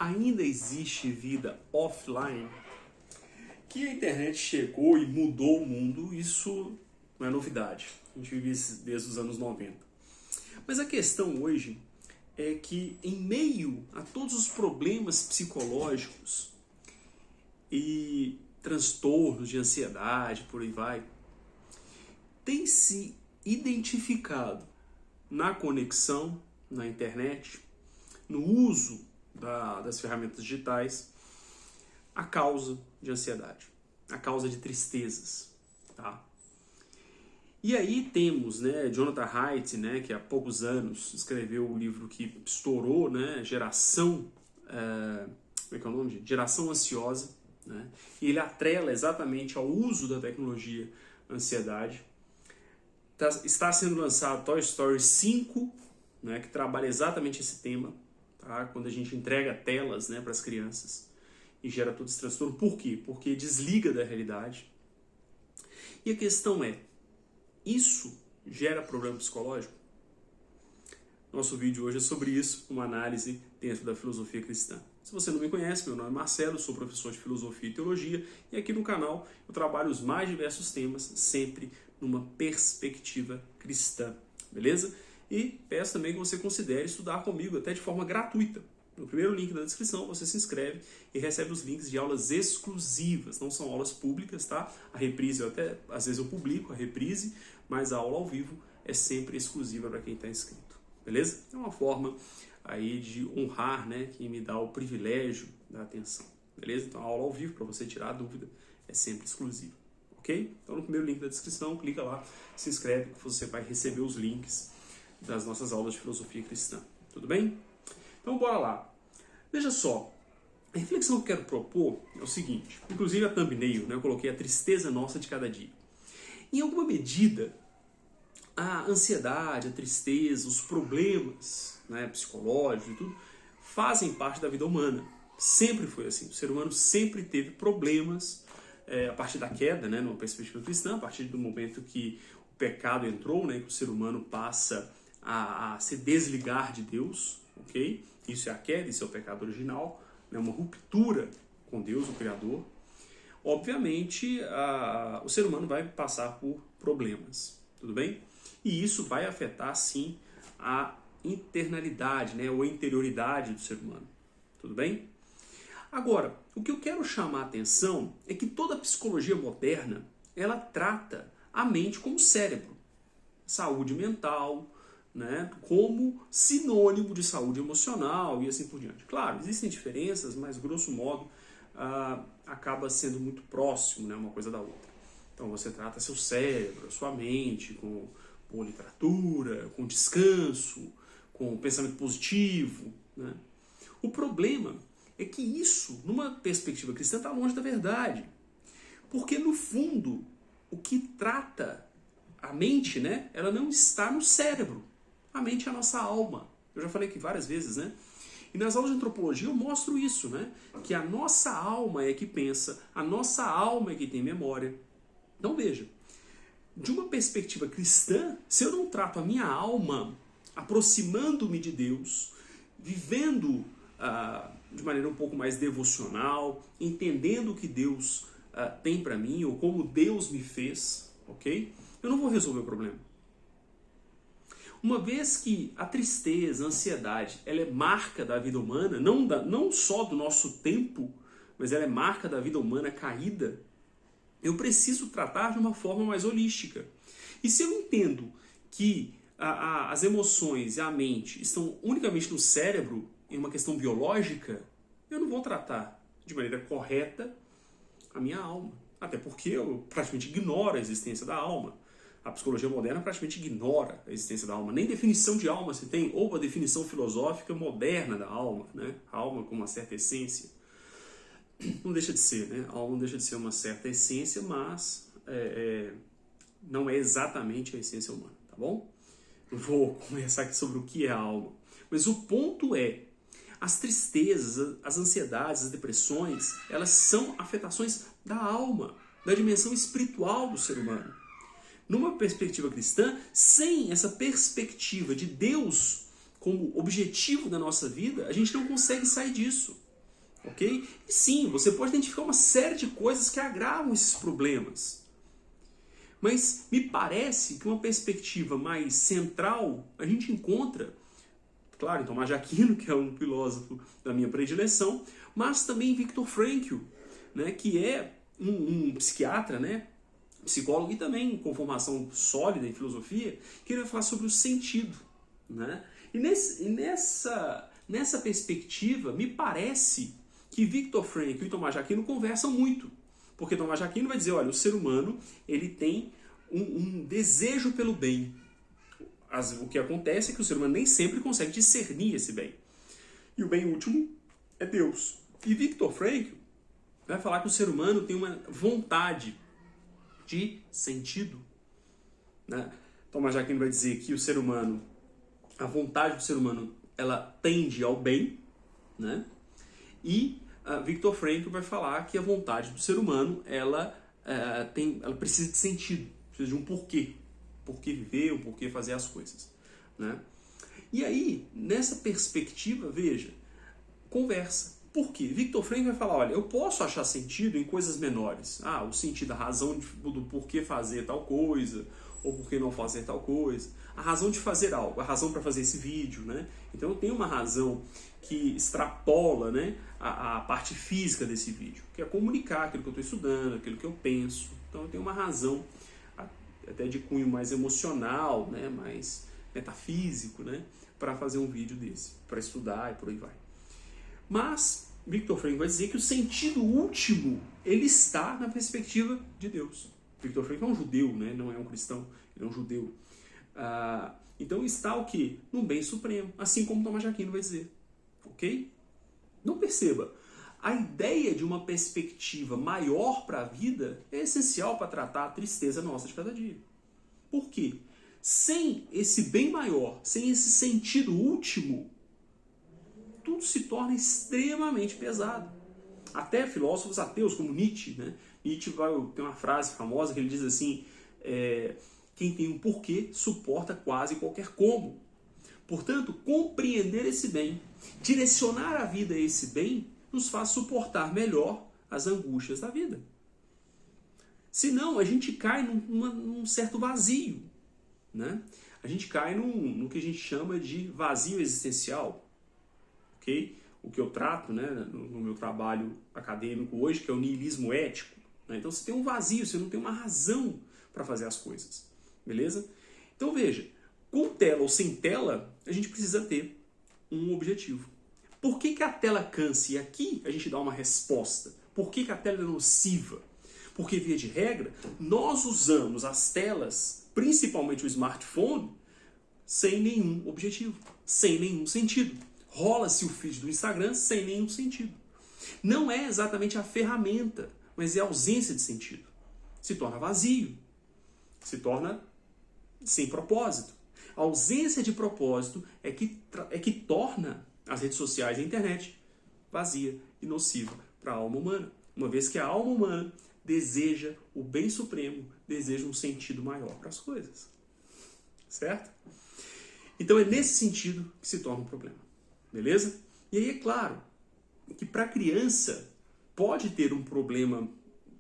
ainda existe vida offline? Que a internet chegou e mudou o mundo, isso não é novidade. A gente vive isso desde os anos 90. Mas a questão hoje é que, em meio a todos os problemas psicológicos e transtornos de ansiedade, por aí vai, tem se identificado na conexão, na internet, no uso das ferramentas digitais, a causa de ansiedade, a causa de tristezas, tá? E aí temos, Jonathan Haidt, que há poucos anos escreveu o livro que estourou, Geração, como é que é o nome? Geração Ansiosa, e ele atrela exatamente ao uso da tecnologia ansiedade. Está sendo lançado Toy Story 5, que trabalha exatamente esse tema, tá? Quando a gente entrega telas para as crianças e gera todo esse transtorno. Por quê? Porque desliga da realidade. E a questão é, isso gera problema psicológico? Nosso vídeo hoje é sobre isso, uma análise dentro da filosofia cristã. Se você não me conhece, meu nome é Marcelo, sou professor de filosofia e teologia e aqui no canal eu trabalho os mais diversos temas, sempre numa perspectiva cristã, beleza? E peço também que você considere estudar comigo até de forma gratuita. No primeiro link da descrição você se inscreve e recebe os links de aulas exclusivas, não são aulas públicas, tá? A reprise às vezes eu publico a reprise, mas a aula ao vivo é sempre exclusiva para quem está inscrito, beleza? É uma forma aí de honrar, quem me dá o privilégio da atenção, beleza? Então a aula ao vivo, para você tirar a dúvida, é sempre exclusiva, ok? Então no primeiro link da descrição, clica lá, se inscreve que você vai receber os links das nossas aulas de filosofia cristã, tudo bem? Então bora lá. Veja só, a reflexão que eu quero propor é o seguinte, inclusive a thumbnail, eu coloquei a tristeza nossa de cada dia. Em alguma medida, a ansiedade, a tristeza, os problemas psicológicos e tudo, fazem parte da vida humana. Sempre foi assim. O ser humano sempre teve problemas a partir da queda, numa perspectiva cristã, a partir do momento que o pecado entrou, que o ser humano passa a se desligar de Deus, ok? Isso é a queda, isso é o pecado original, uma ruptura com Deus, o Criador. Obviamente, o ser humano vai passar por problemas, tudo bem? E isso vai afetar, sim, a internalidade, ou a interioridade do ser humano, tudo bem? Agora, o que eu quero chamar a atenção é que toda a psicologia moderna, ela trata a mente como cérebro, saúde mental, como sinônimo de saúde emocional e assim por diante. Claro, existem diferenças, mas grosso modo acaba sendo muito próximo, uma coisa da outra. Então você trata seu cérebro, sua mente com boa literatura, com descanso, com pensamento positivo. O problema é que isso, numa perspectiva cristã, está longe da verdade. Porque no fundo, o que trata a mente, ela não está no cérebro. A mente é a nossa alma. Eu já falei aqui várias vezes, E nas aulas de antropologia eu mostro isso, Que a nossa alma é que pensa, a nossa alma é que tem memória. Então veja, de uma perspectiva cristã, se eu não trato a minha alma aproximando-me de Deus, vivendo de maneira um pouco mais devocional, entendendo o que Deus tem para mim, ou como Deus me fez, ok? Eu não vou resolver o problema. Uma vez que a tristeza, a ansiedade, ela é marca da vida humana, não só do nosso tempo, mas ela é marca da vida humana caída, eu preciso tratar de uma forma mais holística. E se eu entendo que as emoções e a mente estão unicamente no cérebro, em uma questão biológica, eu não vou tratar de maneira correta a minha alma. Até porque eu praticamente ignoro a existência da alma. A psicologia moderna praticamente ignora a existência da alma. Nem definição de alma se tem, ou a definição filosófica moderna da alma, A alma com uma certa essência. Não deixa de ser, A alma não deixa de ser uma certa essência, mas não é exatamente a essência humana, tá bom? Eu vou conversar aqui sobre o que é a alma. Mas o ponto é, as tristezas, as ansiedades, as depressões, elas são afetações da alma, da dimensão espiritual do ser humano. Numa perspectiva cristã, sem essa perspectiva de Deus como objetivo da nossa vida, a gente não consegue sair disso. ok? E sim, você pode identificar uma série de coisas que agravam esses problemas. Mas me parece que uma perspectiva mais central a gente encontra, claro, em Tomás de Aquino, que é um filósofo da minha predileção, mas também em Viktor Frankl, né, que é um psiquiatra, né, psicólogo e também com formação sólida em filosofia, que ele vai falar sobre o sentido. Né? E nessa perspectiva, me parece que Viktor Frankl e Tomás de Aquino conversam muito. Porque Tomás de Aquino vai dizer, olha, o ser humano ele tem um desejo pelo bem. O que acontece é que o ser humano nem sempre consegue discernir esse bem. E o bem último é Deus. E Viktor Frankl vai falar que o ser humano tem uma vontade de sentido. Né? Tomás de Aquino vai dizer que o ser humano, a vontade do ser humano, ela tende ao bem, né? E Viktor Frankl vai falar que a vontade do ser humano, ela precisa de sentido, precisa de um porquê. Porquê viver, um porquê fazer as coisas. Né? E aí, nessa perspectiva, veja, conversa. Por quê? Viktor Frankl vai falar, olha, eu posso achar sentido em coisas menores. O sentido, a razão do porquê fazer tal coisa, ou porquê não fazer tal coisa. A razão de fazer algo, a razão para fazer esse vídeo, né? Então eu tenho uma razão que extrapola, né, a parte física desse vídeo, que é comunicar aquilo que eu estou estudando, aquilo que eu penso. Então eu tenho uma razão até de cunho mais emocional, né, mais metafísico, né, para fazer um vídeo desse, para estudar e por aí vai. Mas Viktor Frankl vai dizer que o sentido último ele está na perspectiva de Deus. Viktor Frankl é um judeu, né, não é um cristão, ele é um judeu. Então está o quê? No bem supremo, assim como Tomás de Aquino vai dizer. Ok? Não perceba, a ideia de uma perspectiva maior para a vida é essencial para tratar a tristeza nossa de cada dia. Por quê? Sem esse bem maior, sem esse sentido último, tudo se torna extremamente pesado. Até filósofos ateus como Nietzsche, né? Nietzsche tem uma frase famosa que ele diz assim, quem tem um porquê suporta quase qualquer como. Portanto, compreender esse bem, direcionar a vida a esse bem, nos faz suportar melhor as angústias da vida. Senão, a gente cai num certo vazio. Né? A gente cai no que a gente chama de vazio existencial. Okay? O que eu trato, né, no meu trabalho acadêmico hoje, que é o niilismo ético. Né? Então você tem um vazio, você não tem uma razão para fazer as coisas. Beleza? Então veja, com tela ou sem tela, a gente precisa ter um objetivo. Por que a tela cansa? E aqui a gente dá uma resposta. Por que a tela é nociva? Porque, via de regra, nós usamos as telas, principalmente o smartphone, sem nenhum objetivo, sem nenhum sentido. Rola-se o feed do Instagram sem nenhum sentido. Não é exatamente a ferramenta, mas é a ausência de sentido. Se torna vazio, se torna sem propósito. A ausência de propósito é que torna as redes sociais e a internet vazia e nociva para a alma humana. Uma vez que a alma humana deseja o bem supremo, deseja um sentido maior para as coisas. Certo? Então é nesse sentido que se torna um problema. Beleza? E aí é claro que para a criança pode ter um problema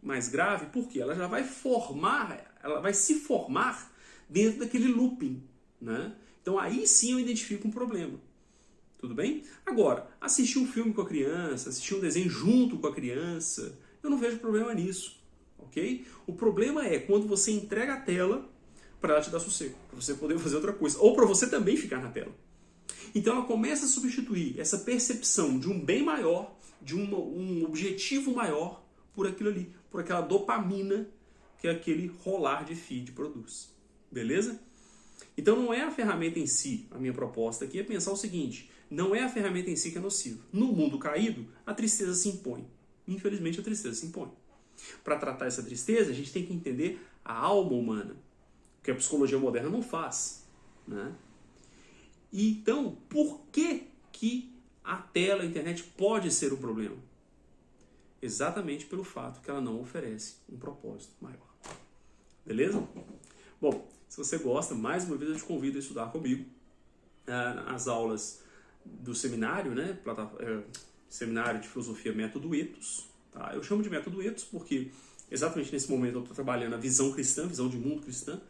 mais grave, porque ela já vai se formar dentro daquele looping. Né? Então aí sim eu identifico um problema. Tudo bem? Agora, assistir um filme com a criança, assistir um desenho junto com a criança, eu não vejo problema nisso. Ok? O problema é quando você entrega a tela para ela te dar sossego, para você poder fazer outra coisa, ou para você também ficar na tela. Então ela começa a substituir essa percepção de um bem maior, de um objetivo maior, por aquilo ali, por aquela dopamina que aquele rolar de feed produz. Beleza? Então não é a ferramenta em si, a minha proposta aqui é pensar o seguinte, não é a ferramenta em si que é nociva. No mundo caído, a tristeza se impõe. Infelizmente a tristeza se impõe. Para tratar essa tristeza, a gente tem que entender a alma humana, que a psicologia moderna não faz. Né? E então, por que a tela, a internet pode ser um problema? Exatamente pelo fato que ela não oferece um propósito maior. Beleza? Bom, se você gosta, mais uma vez eu te convido a estudar comigo as aulas do seminário, né? seminário de filosofia Método Ethos. Tá? Eu chamo de Método Ethos porque exatamente nesse momento eu estou trabalhando a visão cristã, visão de mundo cristã,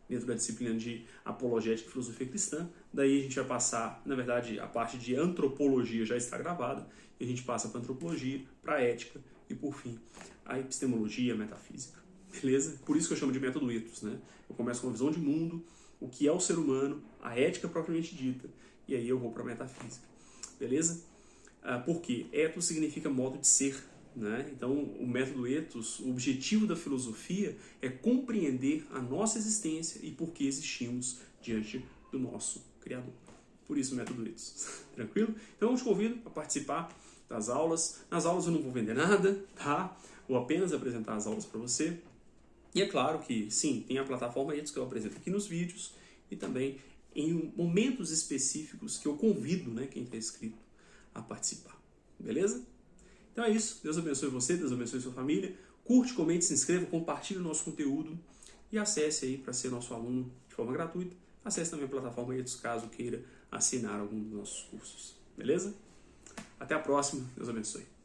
dentro da disciplina de apologética e filosofia cristã. Daí a gente vai passar, na verdade, a parte de antropologia já está gravada, e a gente passa para antropologia, para ética e, por fim, a epistemologia, a metafísica. Beleza? Por isso que eu chamo de Método Ethos, né? Eu começo com a visão de mundo, o que é o ser humano, a ética propriamente dita, e aí eu vou para a metafísica. Beleza? Por quê? Ethos significa modo de ser. Né? Então, o método Ethos, o objetivo da filosofia é compreender a nossa existência e por que existimos diante do nosso Criador. Por isso o método Ethos. Tranquilo? Então eu te convido a participar das aulas. Nas aulas eu não vou vender nada, tá? Vou apenas apresentar as aulas para você. E é claro que, sim, tem a plataforma Ethos que eu apresento aqui nos vídeos e também em momentos específicos que eu convido, né, quem está inscrito a participar. Beleza? Então é isso. Deus abençoe você, Deus abençoe sua família. Curte, comente, se inscreva, compartilhe o nosso conteúdo e acesse aí para ser nosso aluno de forma gratuita. Acesse também a plataforma Ethos caso queira assinar algum dos nossos cursos. Beleza? Até a próxima. Deus abençoe.